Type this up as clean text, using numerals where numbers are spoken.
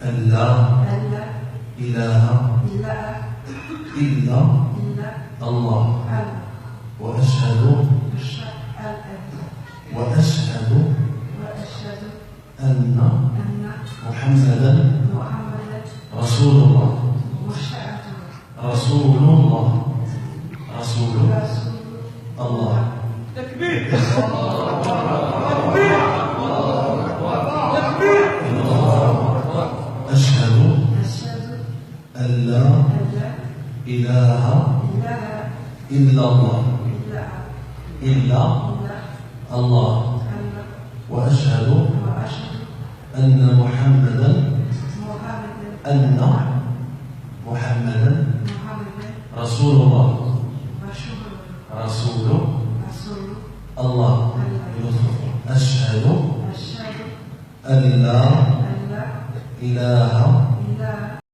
أن لا إله إلا الله وأشهد أن محمدا رسول الله رسول الله. تكبير. أشهد أن لا إله إلا الله وأشهد أن محمدا رسول الله أشهد أن لا إله